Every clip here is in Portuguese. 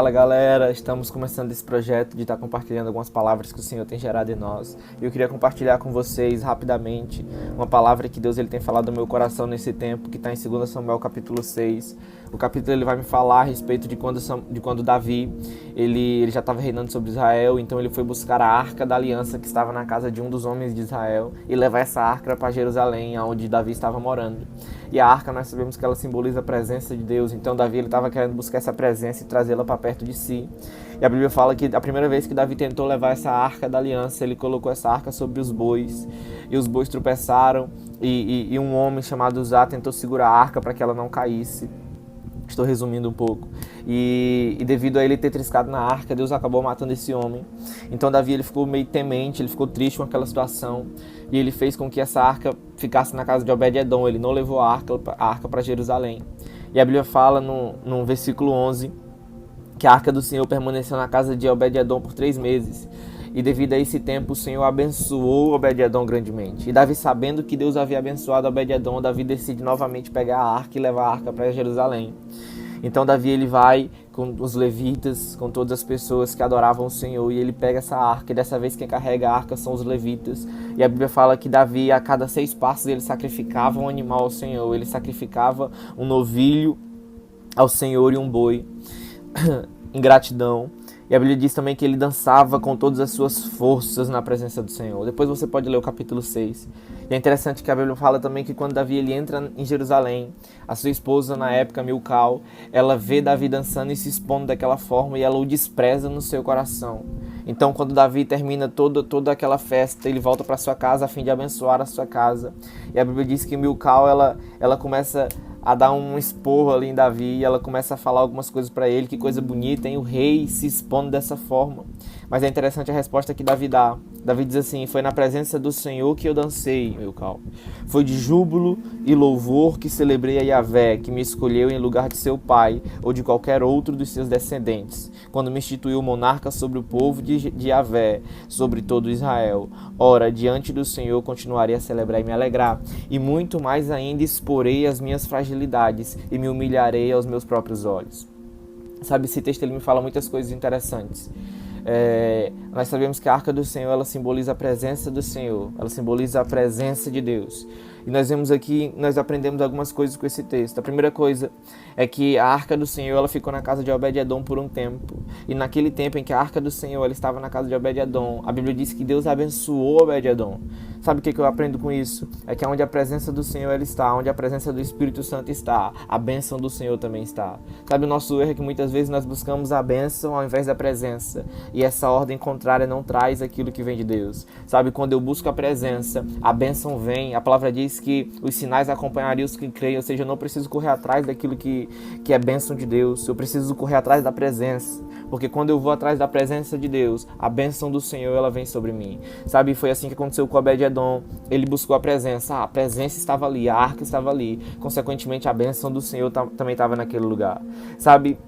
Fala galera, estamos começando esse projeto de estar compartilhando algumas palavras que o Senhor tem gerado em nós. E eu queria compartilhar com vocês rapidamente uma palavra que Deus tem falado no meu coração nesse tempo, que está em 2 Samuel capítulo 6. O capítulo ele vai me falar a respeito de quando Davi ele já estava reinando sobre Israel, então ele foi buscar a Arca da Aliança que estava na casa de um dos homens de Israel e levar essa arca para Jerusalém, onde Davi estava morando. E a arca, nós sabemos que ela simboliza a presença de Deus, então Davi estava querendo buscar essa presença e trazê-la para perto de si. E a Bíblia fala que a primeira vez que Davi tentou levar essa arca da aliança, ele colocou essa arca sobre os bois, e os bois tropeçaram, e um homem chamado Uzá tentou segurar a arca para que ela não caísse. Estou resumindo um pouco. E devido a ele ter triscado na arca, Deus acabou matando esse homem. Então Davi ele ficou meio temente, ele ficou triste com aquela situação. E ele fez com que essa arca ficasse na casa de Obed-Edom. Ele não levou a arca para Jerusalém. E a Bíblia fala no versículo 11 que a arca do Senhor permaneceu na casa de Obed-Edom por 3 meses. E devido a esse tempo, o Senhor abençoou Obed-Edom grandemente. E Davi, sabendo que Deus havia abençoado Obed-Edom, Davi decide novamente pegar a arca e levar a arca para Jerusalém. Então Davi ele vai com os levitas, com todas as pessoas que adoravam o Senhor, e ele pega essa arca, e dessa vez quem carrega a arca são os levitas. E a Bíblia fala que Davi, a cada 6 passos, ele sacrificava um animal ao Senhor. Ele sacrificava um novilho ao Senhor e um boi em gratidão. E a Bíblia diz também que ele dançava com todas as suas forças na presença do Senhor. Depois você pode ler o capítulo 6. E é interessante que a Bíblia fala também que quando Davi ele entra em Jerusalém, a sua esposa na época, Milcal, ela vê Davi dançando e se expondo daquela forma e ela o despreza no seu coração. Então quando Davi termina toda aquela festa, ele volta para sua casa a fim de abençoar a sua casa. E a Bíblia diz que Milcal ela começa a dar um esporro ali em Davi, e ela começa a falar algumas coisas para ele, que coisa bonita, hein? O rei se expondo dessa forma. Mas é interessante a resposta que Davi dá. Davi diz assim: foi na presença do Senhor que eu dancei, Milcal. Foi de júbilo e louvor que celebrei a Yahvé, que me escolheu em lugar de seu pai, ou de qualquer outro dos seus descendentes, quando me instituiu monarca sobre o povo de Yahvé, sobre todo Israel. Ora, diante do Senhor continuarei a celebrar e me alegrar, e muito mais ainda exporei as minhas fragilidades, e me humilharei aos meus próprios olhos. Sabe, esse texto ele me fala muitas coisas interessantes. Nós sabemos que a arca do Senhor ela simboliza a presença do Senhor, ela simboliza a presença de Deus. E nós vemos aqui, nós aprendemos algumas coisas com esse texto. A primeira coisa é que a arca do Senhor ela ficou na casa de Obed-Edom por um tempo. E naquele tempo em que a arca do Senhor ela estava na casa de Obed-Edom, a Bíblia diz que Deus abençoou Obed-Edom. Sabe o que eu aprendo com isso? É que onde a presença do Senhor ela está, onde a presença do Espírito Santo está, a bênção do Senhor também está. Sabe, o nosso erro é que muitas vezes nós buscamos a bênção ao invés da presença. E essa ordem contrária não traz aquilo que vem de Deus. Sabe, quando eu busco a presença, a bênção vem. A palavra diz que os sinais acompanhariam os que creem, ou seja, eu não preciso correr atrás daquilo que é bênção de Deus, eu preciso correr atrás da presença, porque quando eu vou atrás da presença de Deus, a bênção do Senhor ela vem sobre mim. Sabe, foi assim que aconteceu com Obed-Edom. Ele buscou a presença estava ali, a arca estava ali, consequentemente a bênção do Senhor também estava naquele lugar. Sabe,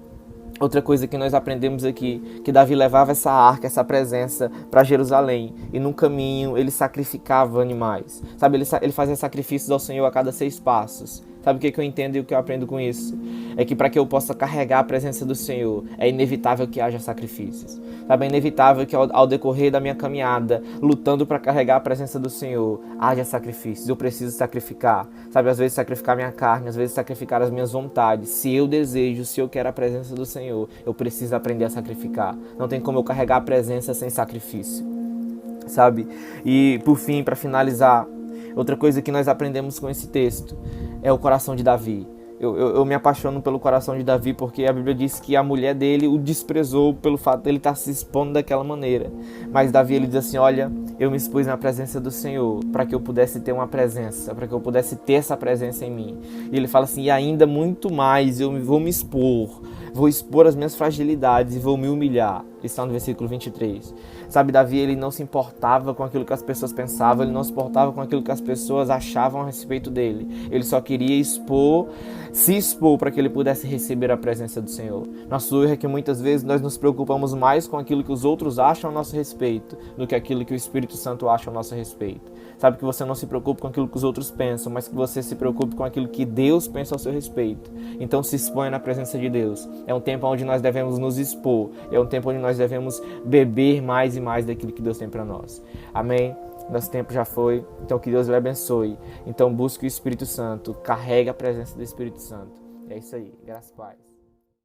outra coisa que nós aprendemos aqui, que Davi levava essa arca, essa presença para Jerusalém, e no caminho ele sacrificava animais. Sabe, ele fazia sacrifícios ao Senhor a cada 6 passos. Sabe o que eu entendo e o que eu aprendo com isso? É que para que eu possa carregar a presença do Senhor, é inevitável que haja sacrifícios. Sabe, é inevitável que ao decorrer da minha caminhada, lutando para carregar a presença do Senhor, haja sacrifícios. Eu preciso sacrificar. Sabe, às vezes sacrificar minha carne, às vezes sacrificar as minhas vontades. Se eu desejo, se eu quero a presença do Senhor, eu preciso aprender a sacrificar. Não tem como eu carregar a presença sem sacrifício. Sabe? E por fim, para finalizar, outra coisa que nós aprendemos com esse texto é o coração de Davi. Eu me apaixono pelo coração de Davi porque a Bíblia diz que a mulher dele o desprezou pelo fato de ele estar se expondo daquela maneira. Mas Davi ele diz assim: olha, eu me expus na presença do Senhor para que eu pudesse ter uma presença, para que eu pudesse ter essa presença em mim. E ele fala assim: e ainda muito mais, eu vou me expor, vou expor as minhas fragilidades e vou me humilhar. Está no versículo 23. Sabe, Davi, ele não se importava com aquilo que as pessoas pensavam, ele não se importava com aquilo que as pessoas achavam a respeito dele. Ele só queria se expor para que ele pudesse receber a presença do Senhor. Nosso erro é que muitas vezes nós nos preocupamos mais com aquilo que os outros acham a nosso respeito do que aquilo que o Espírito Santo acha a nosso respeito. Sabe, que você não se preocupe com aquilo que os outros pensam, mas que você se preocupe com aquilo que Deus pensa ao seu respeito. Então se exponha na presença de Deus. É um tempo onde nós devemos nos expor. É um tempo onde nós devemos beber mais e mais daquilo que Deus tem para nós. Amém? Nosso tempo já foi. Então que Deus lhe abençoe. Então busque o Espírito Santo. Carregue a presença do Espírito Santo. É isso aí. Graças a Deus.